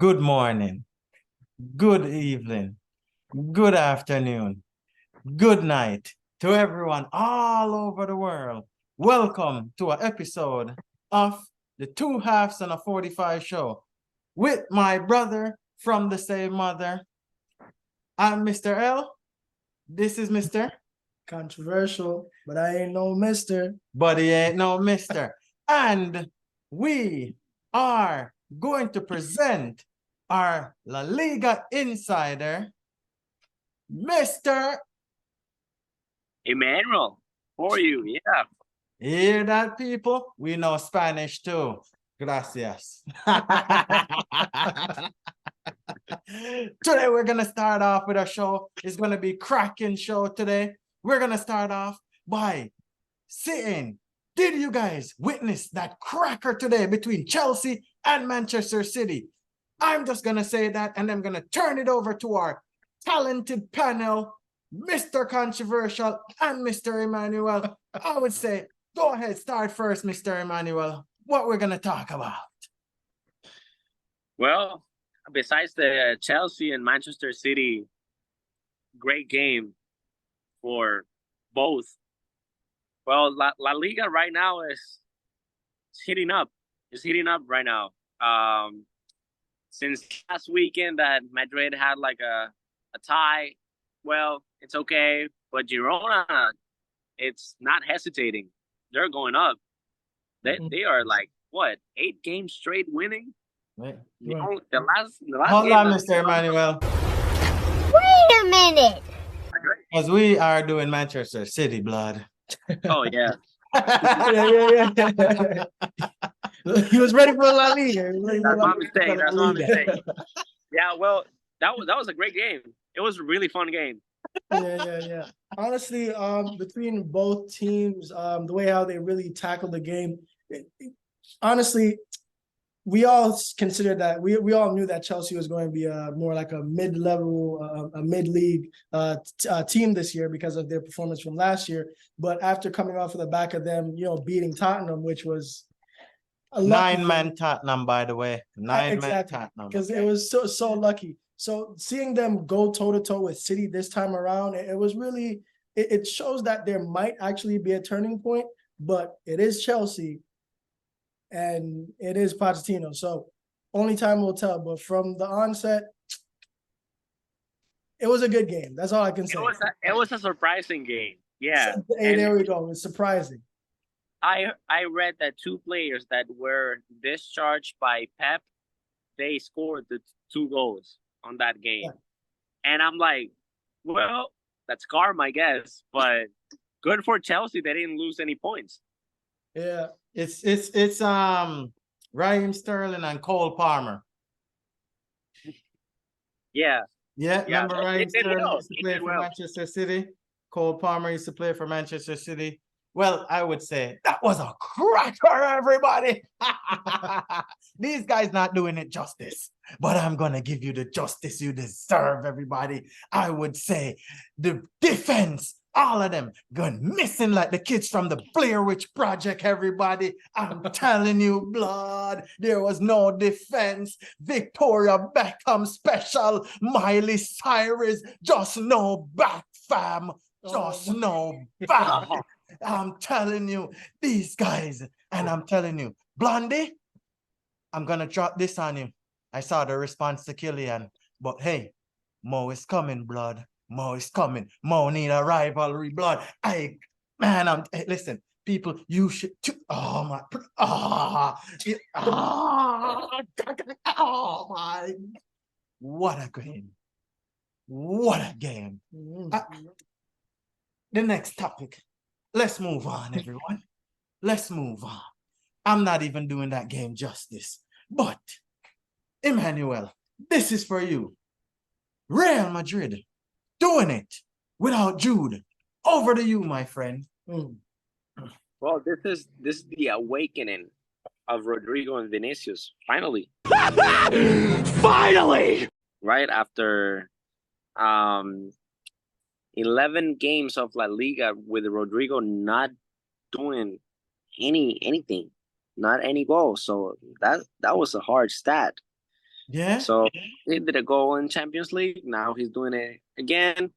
good morning, good evening, good afternoon, good night to everyone all over the world. Welcome to an episode of the Two Halves and a 45 show with my brother from the same mother. I'm Mr. L. This is Mr. Controversial, but I ain't no mister. But he ain't no Mr. And we are going to present our La Liga insider, Mr. Emmanuel, for you, yeah. Hear that, people? We know Spanish too. Gracias. Today, we're going to start off with a show. It's going to be a cracking show today. We're going to start off by saying, did you guys witness that cracker today between Chelsea and Manchester City? I'm just going to say that, and I'm going to turn it over to our talented panel, Mr. Controversial and Mr. Emmanuel. I would say, go ahead, start first, Mr. Emmanuel. What we're going to talk about. Well, besides the Chelsea and Manchester City, great game for both. Well, La Liga right now is heating up. It's heating up right now. Since last weekend that Madrid had like a tie, well, it's okay. But Girona, it's not hesitating. They're going up. They are like, what, 8 games straight winning? Wait. You know, the last Hold game on, Mr. Emmanuel. Wait a minute. Because we are doing Manchester City blood. Oh, yeah. Yeah. He was ready for La Liga. That's my mistake. That's my mistake. Yeah, well, that was a great game. It was a really fun game. Yeah. Honestly, between both teams, the way how they really tackled the game, honestly, we all considered that we all knew that Chelsea was going to be more like a mid-level, a mid-league team this year because of their performance from last year. But after coming off of the back of them, beating Tottenham, which was a 9-man Tottenham, by the way. 9-man exactly, Tottenham. because it was so lucky. So seeing them go toe-to-toe with City this time around, it was really it shows that there might actually be a turning point, but it is Chelsea and it is Pochettino. So only time will tell. But from the onset, it was a good game. That's all I can say. It was a surprising game. Yeah. Hey, there we go. It's surprising. I read that 2 players that were discharged by Pep, they scored the 2 goals on that game. Yeah. And I'm like, well, that's karma, I guess. But good for Chelsea. They didn't lose any points. Yeah. It's Raheem Sterling and Cole Palmer. Yeah. Yeah, remember Raheem Sterling used to play for Manchester City? Cole Palmer used to play for Manchester City. Well, I would say that was a cracker, everybody. These guys not doing it justice, but I'm going to give you the justice you deserve, everybody. I would say the defense, all of them gone missing like the kids from the Blair Witch Project, everybody. I'm telling you, blood, there was no defense. Victoria Beckham special, Miley Cyrus, just no back, fam. Just no back. I'm telling you, these guys, and I'm telling you, Blondie, I'm going to drop this on you. I saw the response to Killian, but hey, Mo is coming, blood. Mo is coming. Mo need a rivalry, blood. Listen, people, you should, my, what a game. What a game. The next topic. Let's move on, everyone. Let's move on. I'm not even doing that game justice. But, Emmanuel, this is for you. Real Madrid doing it without Jude. Over to you, my friend. Well, this is the awakening of Rodrigo and Vinicius. Finally. Finally! Right after 11 games of La Liga with Rodrigo not doing anything, not any goals. So that was a hard stat. Yeah. So he did a goal in Champions League. Now he's doing it again.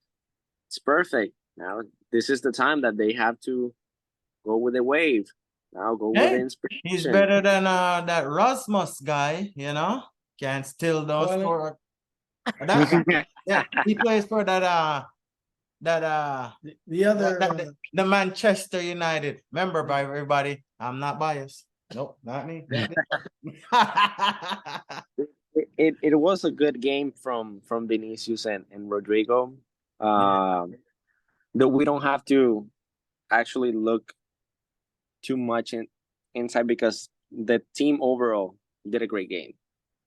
It's perfect. Now this is the time that they have to go with the wave. Now go with the Hey, he's inspiration. better than that Rasmus guy, you know. Can still don't Well, score. That guy. Yeah, he plays for the other the Manchester United. Remember, by everybody, I'm not biased. Nope, not me. It was a good game from Vinicius and Rodrigo. Yeah. That we don't have to actually look too much inside because the team overall did a great game.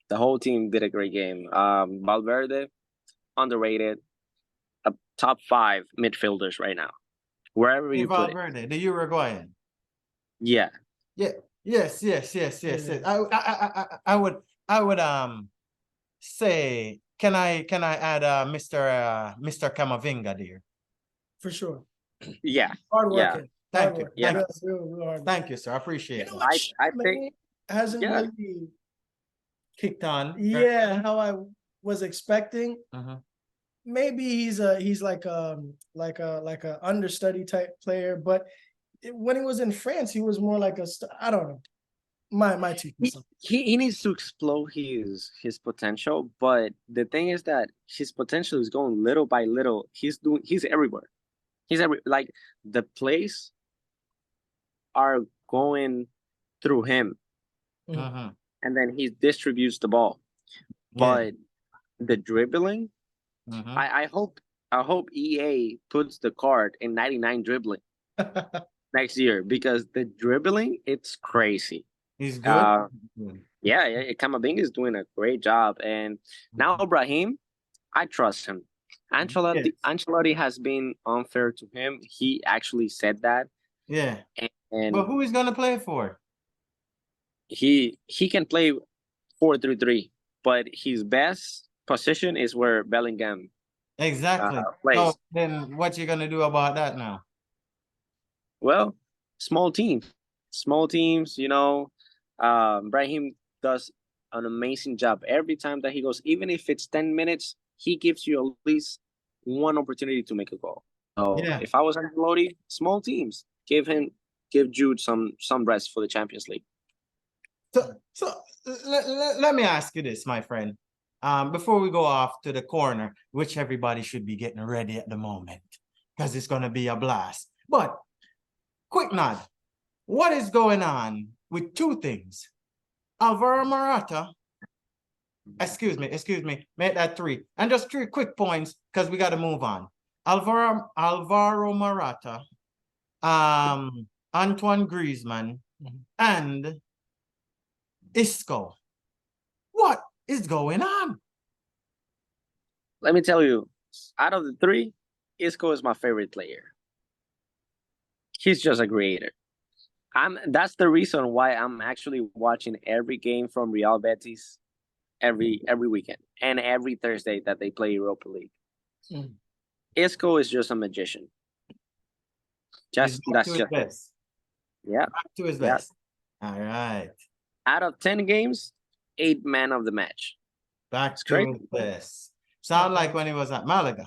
The whole team did a great game. Valverde, underrated, a top 5 midfielders right now, wherever you put it. Valverde, the Uruguayan. Yeah. Yeah. Yes. I would say, can I add Mr. Camavinga there? for sure. Yeah. Hard Yeah. working. Thank you. Hard work. Yeah. Real hard work. Thank you, sir. I appreciate You know it. what? I think Maybe hasn't yeah. really Kicked on. yeah how I was expecting. Uh-huh. Maybe he's like a understudy type player, but when he was in France, he was more like I don't know. My two cents. He needs to explode his potential, but the thing is that his potential is going little by little. He's everywhere. Like the plays are going through him, Uh-huh. and then he distributes the ball. But the dribbling, Uh-huh. I hope EA puts the card in 99 dribbling next year because the dribbling, it's crazy. He's good. Yeah, Camavinga is doing a great job, and now Brahim, I trust him. Ancelotti has been unfair to him. He actually said that. Yeah. And But who is gonna play for? he can play 4-3-3, but his best position is where Bellingham Exactly. plays. So then what you gonna do about that now? Well, small teams, you know. Brahim does an amazing job every time that he goes, even if it's 10 minutes, he gives you at least one opportunity to make a goal. So Yeah. if I was Ancelotti, small teams, give Jude some rest for the Champions League. So let me ask you this, my friend. Before we go off to the corner, which everybody should be getting ready at the moment, because it's gonna be a blast. But quick nod. What is going on with two things? Alvaro Morata, excuse me, make that 3. And just 3 quick points because we got to move on. Alvaro Morata, Antoine Griezmann, and Isco. What is going on? Let me tell you, out of the 3, Isco is my favorite player. He's just a creator. That's the reason why I'm actually watching every game from Real Betis every weekend and every Thursday that they play Europa League. Isco is just a magician. That's just best. Yeah. Back to his best. All right. Out of 10 games, 8 man of the match. Back to his best. Sound like when he was at Malaga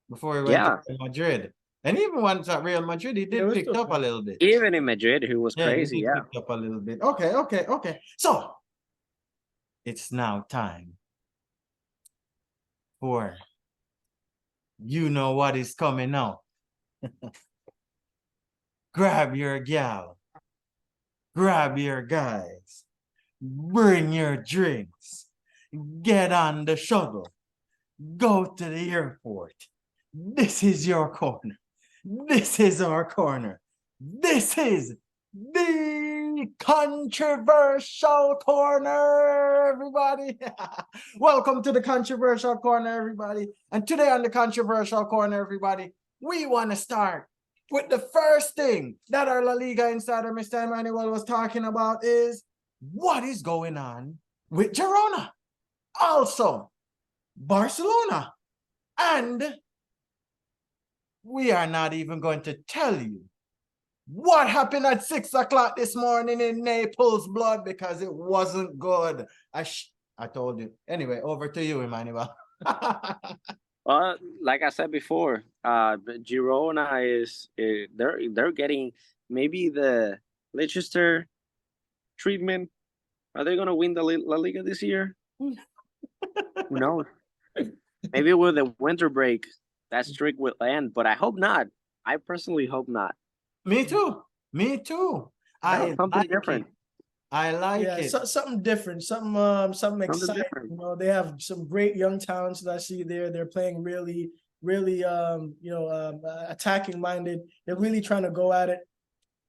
before he went to Madrid. And even once at Real Madrid, he did pick up a little bit. Even in Madrid, he was crazy. He picked up a little bit. Okay. So it's now time for you know what is coming out. Grab your gal. Grab your guys. Bring your drinks. Get on the shuttle. Go to the airport. This is your corner. This is our corner. This is the controversial corner, everybody. Welcome to the controversial corner, everybody. And today on the controversial corner, everybody, we want to start with the first thing that our La Liga insider, Mr. Emmanuel, was talking about is what is going on with Girona. Also, Barcelona. And we are not even going to tell you what happened at 6 o'clock this morning in Naples blood because it wasn't good. I told you. Anyway, over to you, Emmanuel. Well, like I said before, the Girona is they're getting maybe the Leicester treatment. Are they gonna win the La Liga this year? Who knows? Maybe with the winter break, that streak will end, but I hope not. I personally hope not. Me too. Me too. I Something like different. it. I like Yeah, it. something different, something Something exciting. different. You know, they have some great young talents that I see there. They're playing really, really, attacking minded. They're really trying to go at it.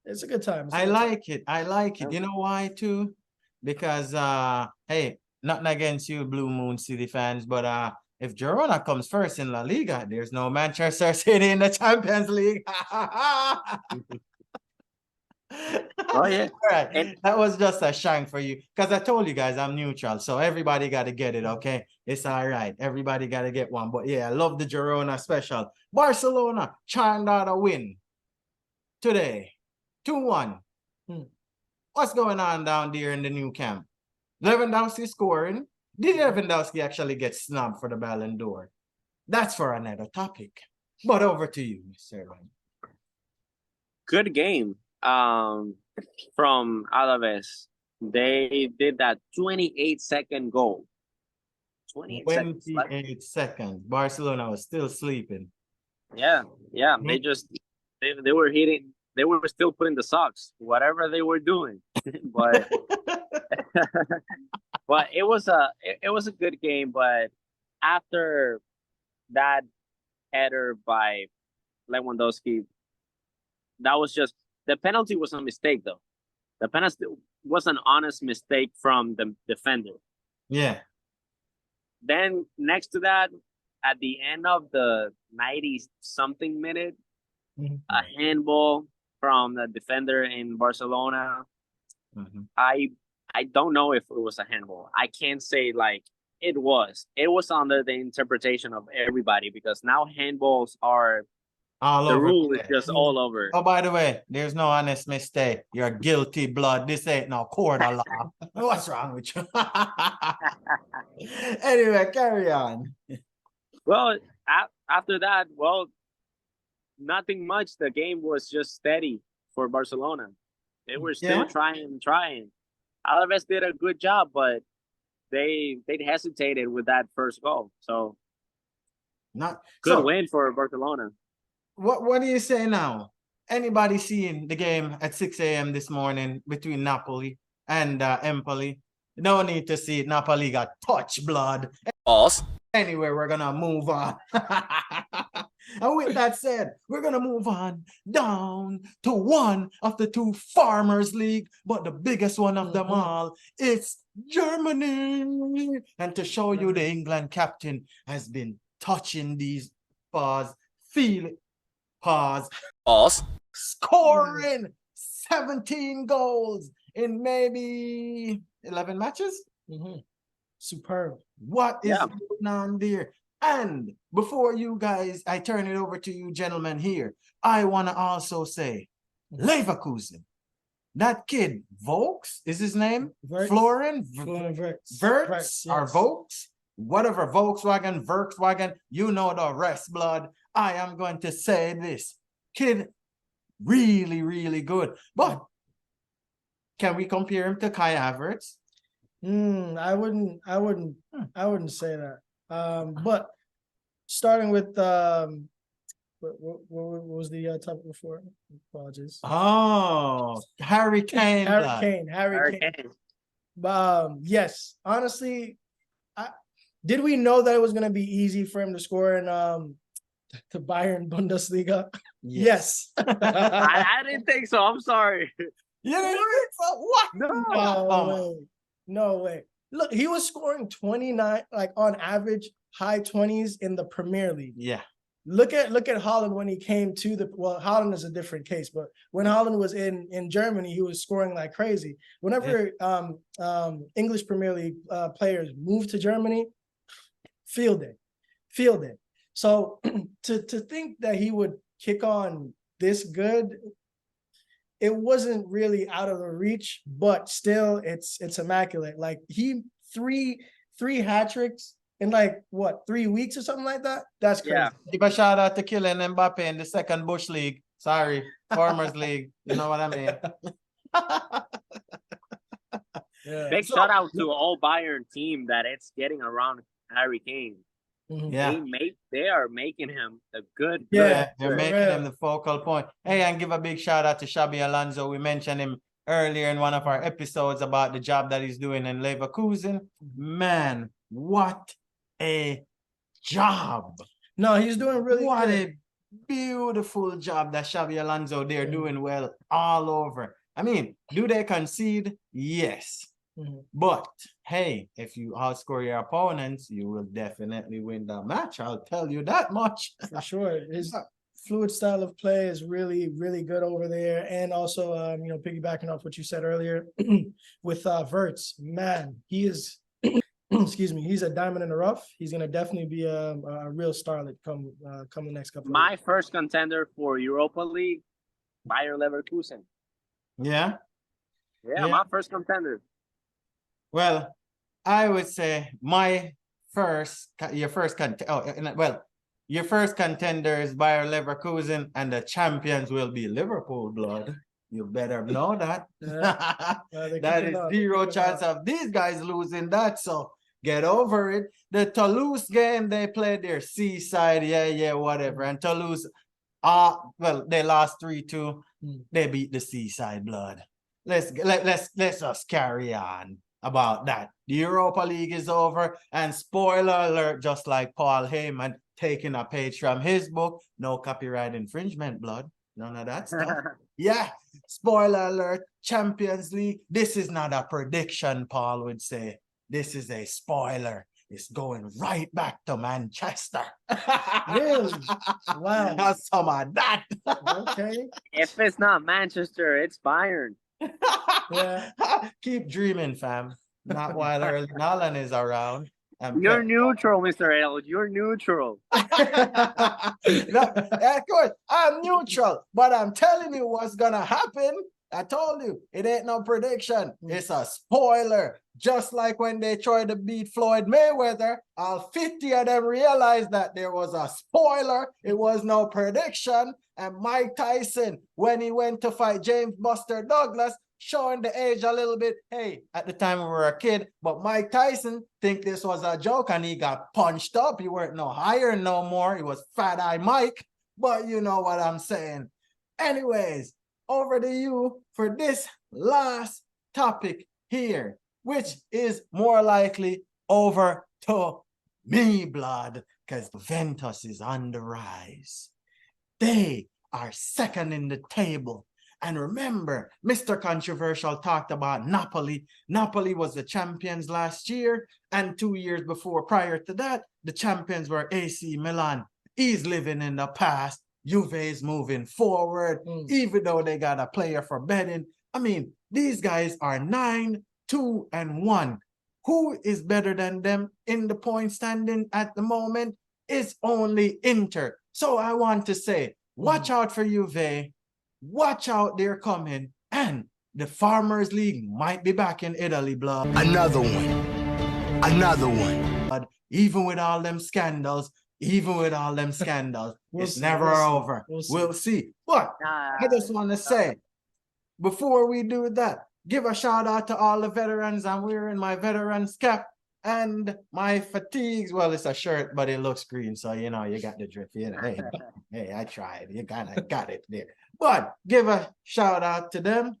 It's a good time. I like it. I like it. You know why too? Because hey, nothing against you, Blue Moon City fans, but if Girona comes first in La Liga, there's no Manchester City in the Champions League. Oh yeah. All right. And That was just a shank for you. Because I told you guys I'm neutral. So everybody got to get it, okay? It's all right. Everybody got to get one. But yeah, I love the Girona special. Barcelona trying out a win today. 2-1. What's going on down there in the new camp? Lewandowski scoring. Did Lewandowski actually get snubbed for the Ballon d'Or? That's for another topic. But over to you, Mr. Ryan. good game from Alaves. They did that 28-second goal. 28 seconds. 28 seconds. Barcelona was still sleeping. Yeah. They were hitting. They were still putting the socks, whatever they were doing. but but it was a good game. But after that header by Lewandowski, that was just the penalty was a mistake though. The penalty was an honest mistake from the defender. Yeah. Then next to that, at the end of the 90-something minute, a handball from the defender in Barcelona. I don't know if it was a handball. I can't say like it was. It was under the interpretation of everybody because now handballs are All the over rule the is place. just all over. Oh, by the way, there's no honest mistake. You're guilty blood. This ain't no court of law. What's wrong with you? Anyway, carry on. Well, after that, well, nothing much. The game was just steady for Barcelona. They were still trying. Alaves did a good job, but they hesitated with that first goal. So Not good win for Barcelona. What do you say now? Anybody seeing the game at 6 a.m. this morning between Napoli and Empoli? No need to see it. Napoli got touch blood. Anyway, we're gonna move on. And with that said, we're gonna move on down to one of the two Farmers League, but the biggest one of them all, it's Germany. And to show you the England captain has been touching these bars, feel it, pause, scoring 17 goals in maybe 11 matches. Superb. What is going on there? And before you guys, I turn it over to you gentlemen here, I want to also say, Leverkusen, that kid, Volks, is his name? Florian Wirtz or Volks? Whatever, Volkswagen, you know the rest, blood. I am going to say this. Kid, really, really good. But can we compare him to Kai Havertz? I wouldn't say that. But starting with what was the topic before? Apologies. Oh, Harry Kane. Harry Kane. Yes, honestly, did we know that it was gonna be easy for him to score in the Bayern Bundesliga? Yes. I didn't think so. I'm sorry. You didn't think so? What? No way. Look, he was scoring 29, like on average, high 20s in the Premier League. Yeah. Look at Haaland when he came to Haaland is a different case, but when Haaland was in Germany, he was scoring like crazy. Whenever English Premier League players move to Germany, field it. So to think that he would kick on this good, it wasn't really out of the reach, but still it's immaculate. Like three 3 hat tricks in like what 3 weeks or something like that. That's crazy. Yeah. Give a shout out to Kylian Mbappe in the second Bush League. Sorry, Farmers League. You know what I mean? Yeah. Big shout out to all Bayern team that it's getting around Harry Kane. Mhm. Yeah. They are making him a good. Yeah, They're for making real. him the focal point. Hey, and give a big shout out to Xabi Alonso. We mentioned him earlier in one of our episodes about the job that he's doing in Leverkusen. Man, what a job. No, he's doing really What good. a beautiful job that Xabi Alonso, they're doing well all over. I mean, do they concede? Yes. Mhm. But hey, if you outscore your opponents, you will definitely win the match. I'll tell you that much. For sure. His fluid style of play is really, really good over there. And also, piggybacking off what you said earlier with Verts, man, he is, excuse me, he's a diamond in the rough. He's going to definitely be a real starlet come the next couple of My years. first contender for Europa League, Bayer Leverkusen. Yeah. Yeah, my first contender. Well, I would say your first contender is Bayer Leverkusen, and the champions will be Liverpool, blood. You better know that. That is zero chance of these guys losing that. So get over it. The Toulouse game, they played their seaside, whatever. And Toulouse, they lost 3-2. They beat the seaside, blood. Let's just carry on about that. The Europa League is over, and spoiler alert, just like Paul Heyman taking a page from his book, no copyright infringement, blood. None of that stuff. Yeah, spoiler alert, Champions League. This is not a prediction, Paul would say. This is a spoiler. It's going right back to Manchester. Really? Wow. Have some of that. Okay. If it's not Manchester, it's Bayern. Yeah. Keep dreaming, fam. Not while Erling Haaland is around. You're neutral, Mr. L. You're neutral. No, of course, I'm neutral, but I'm telling you what's gonna happen. I told you, it ain't no prediction. It's a spoiler. Just like when they tried to beat Floyd Mayweather, all 50 of them realized that there was a spoiler. It was no prediction. And Mike Tyson, when he went to fight James Buster Douglas, showing the age a little bit. Hey, at the time we were a kid, but Mike Tyson think this was a joke and he got punched up. He weren't no higher no more. He was Fat Eye Mike, but you know what I'm saying. Anyways, over to you for this last topic here, which is more likely over to me, blood, because Juventus is on the rise. They are second in the table. And remember, Mr. Controversial talked about Napoli. Napoli was the champions last year, and 2 years prior to that, the champions were AC Milan. He's living in the past. Juve is moving forward, even though they got a player for betting. I mean, these guys are 9-2-1. Who is better than them in the point standing at the moment? It's only Inter. So I want to say, watch out for Juve. Watch out, they're coming. And the Farmers League might be back in Italy, blood. Another one. Another one. But even with all them scandals, it's never over. We'll see. But I just want to say, before we do that, give a shout out to all the veterans. I'm wearing my veterans cap and my fatigues. Well, it's a shirt, but it looks green, so you got the drift. Hey, I tried. You kind of got it there. But give a shout out to them.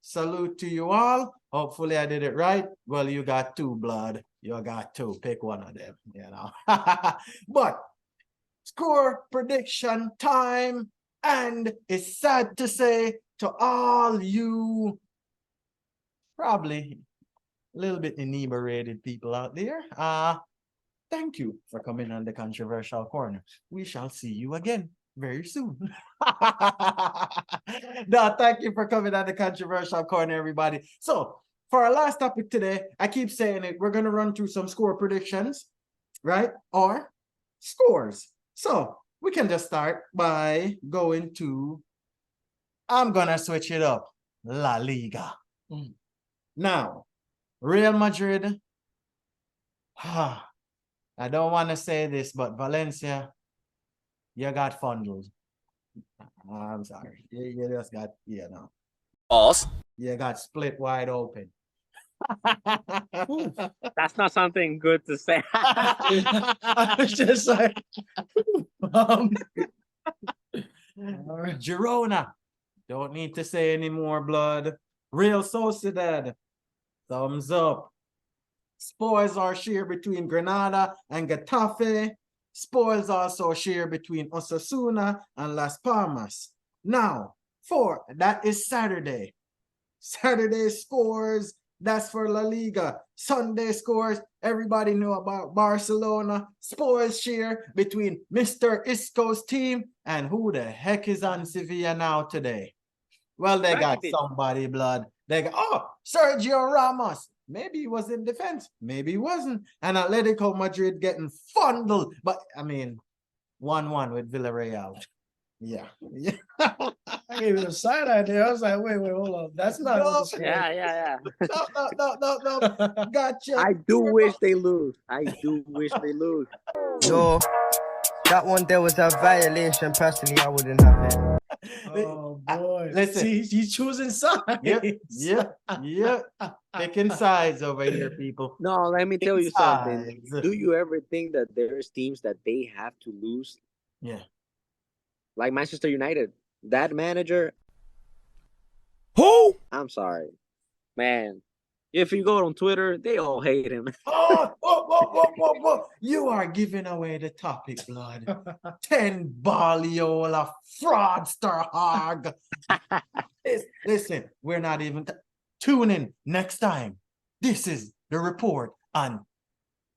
Salute to you all. Hopefully I did it right. Well, you got 2, blood. You got 2. Pick one of them. But score prediction time, and it's sad to say to all you probably a little bit inebriated people out there, thank you for coming on the Controversial Corner. We shall see you again very soon. No, thank you for coming on the Controversial Corner, everybody. So for our last topic today, I keep saying it, we're going to run through some score predictions, right? Or scores. So we can just start by going to, I'm going to switch it up, La Liga. Now, Real Madrid I don't want to say this, but Valencia, you got fondled. I'm sorry. You just got, no. False. You got split wide open. That's not something good to say. I was just like, um, Girona. Don't need to say any more, blood. Real Sociedad. Thumbs up. Spoils are shared between Granada and Getafe. Spoils also shared between Osasuna and Las Palmas. Now, that is Saturday. Saturday scores, that's for La Liga. Sunday scores, everybody know about Barcelona. Spoils share between Mr. Isco's team and who the heck is on Sevilla now today? Well, they got somebody, blood. They got, Sergio Ramos. Maybe he was in defense. Maybe he wasn't. And Atletico Madrid getting fondled. But, I mean, 1-1 with Villarreal. Yeah. I gave it a side eye there. I was like, wait, hold on. That's not what the score is. Yeah. No. Gotcha. I do wish they lose. Yo, that one there was a violation. Personally, I wouldn't have it. Oh boy. Listen. See, he's choosing sides. Yep. Picking sides over here, people. No, let me tell you something. Sides. Do you ever think that there's teams that they have to lose? Yeah. Like Manchester United. That manager. Who? I'm sorry. Man. If you go on Twitter, they all hate him. Whoa. You are giving away the topic, blood. 10 Baliola fraudster hog. Listen, we're not even tune in next time. This is the report on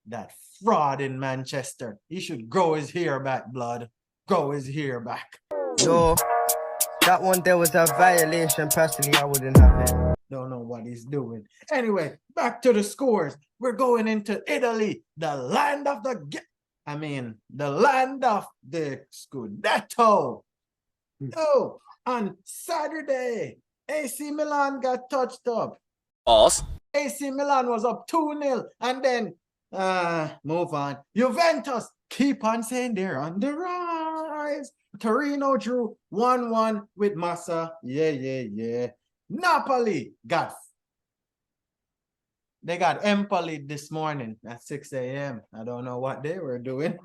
that fraud in Manchester. He should grow his hair back, blood. Grow his hair back. Yo, that one there was a violation. Personally, I wouldn't have it. Don't know what he's doing. Anyway, back to the scores. We're going into Italy, the land of the Scudetto. Oh, on Saturday, AC Milan got touched up. False. AC Milan was up 2-0, and then move on. Juventus keep on saying they're on the rise. Torino drew 1-1 with Massa. Yeah. Napoli got Empoli this morning at 6 a.m. I don't know what they were doing.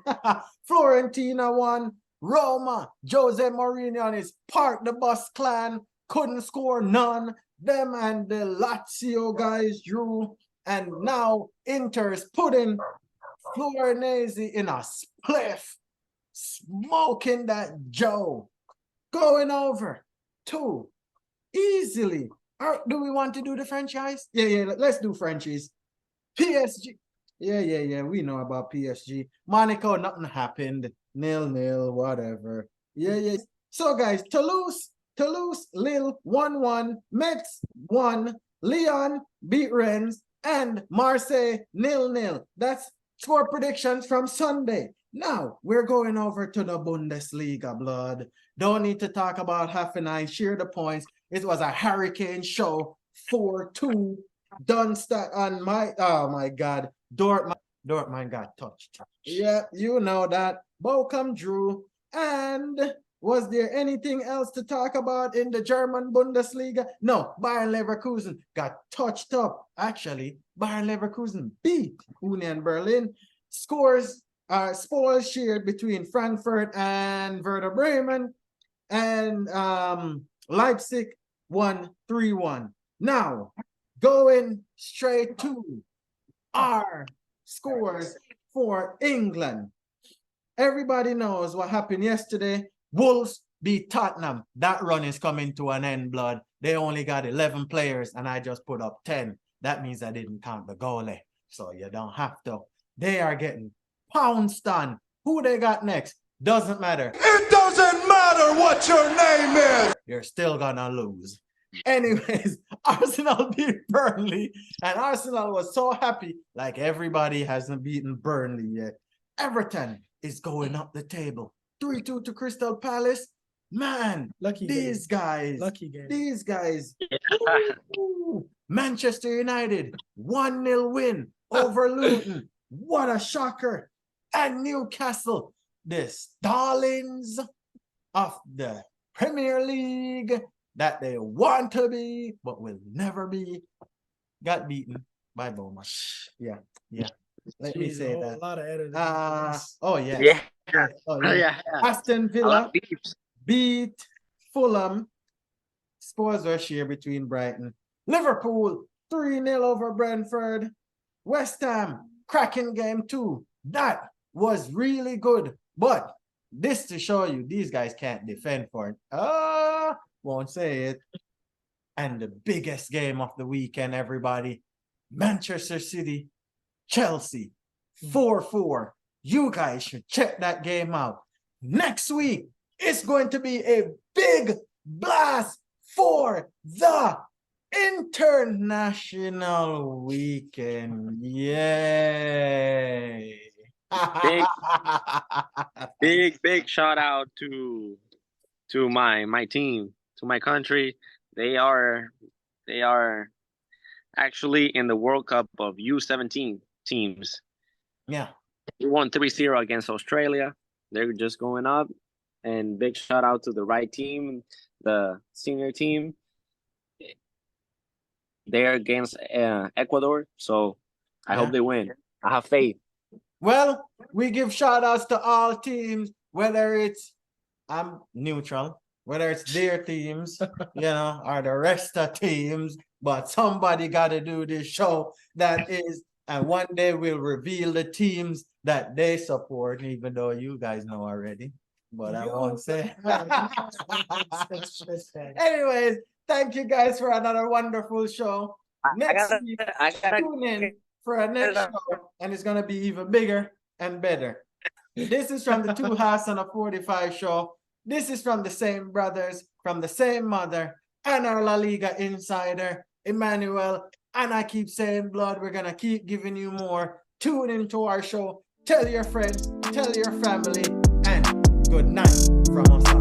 Fiorentina won. Roma, Jose Mourinho and his Park the Bus clan couldn't score none. Them and the Lazio guys drew. And now Inter is putting Florenese in a spliff. Smoking that Joe. Going over 2 easily. Do we want to do the franchise? Yeah, let's do franchise. PSG. Yeah, we know about PSG. Monaco, nothing happened. 0-0, whatever. Yeah. So, guys, Toulouse, Lille, 1-1. Metz, 1. Lyon beat Rennes. And Marseille, 0-0. That's score predictions from Sunday. Now, we're going over to the Bundesliga, blood. Don't need to talk about Hoffenheim. Share the points. It was a hurricane show. 4-2. Dunstad on oh my God. Dortmund got touched. Yeah, you know that. Bochum drew. And was there anything else to talk about in the German Bundesliga? No, Bayern Leverkusen got touched up. Actually, Bayern Leverkusen beat Union Berlin. Spoils shared between Frankfurt and Werder Bremen. And Leipzig won 3-1. Now, going straight to our scores for England. Everybody knows what happened yesterday. Wolves beat Tottenham. That run is coming to an end, blood. They only got 11 players, and I just put up 10. That means I didn't count the goalie. So you don't have to. They are getting pounced on. Who they got next? Doesn't matter. It doesn't matter what your name is. You're still gonna lose. Anyways, Arsenal beat Burnley, and Arsenal was so happy, like everybody hasn't beaten Burnley yet. Everton is going up the table. 3-2 to Crystal Palace. Man, these guys. Ooh. Manchester United, 1-0 win over Luton. What a shocker. And Newcastle, the darlings of the Premier League that they want to be, but will never be, got beaten by Bournemouth. Yeah. Let me say a that. lot of editing. Oh, yes. Yeah. Oh, yeah. Yeah. Aston A lot Villa of beeps. beat Fulham. Scores were shared between Brighton. Liverpool 3-0 over Brentford. West Ham, cracking game too. That was really good. But this to show you, these guys can't defend for it. Won't say it. And the biggest game of the weekend, everybody. Manchester City, Chelsea, 4-4. You guys should check that game out. Next week, it's going to be a big blast for the international weekend. Yay. Big shout out to my team, to my country. They are actually in the World Cup of U17 teams. Yeah. We won 3-0 against Australia. They're just going up. And big shout out to the right team, the senior team. They're against Ecuador, so I hope they win. I have faith. Well, we give shout outs to all teams, whether it's I'm neutral, whether it's their teams, or the rest of teams, but somebody got to do this show and one day we'll reveal the teams that they support, even though you guys know already. But I won't say. Anyways, thank you guys for another wonderful show. Next week, tune in for our next show, and it's gonna be even bigger and better. This is from the 2 House on a 45 show. This is from the same brothers, from the same mother, and our La Liga insider, Emmanuel. And I keep saying, blood, we're gonna keep giving you more. Tune into our show. Tell your friends, tell your family, and good night from us all.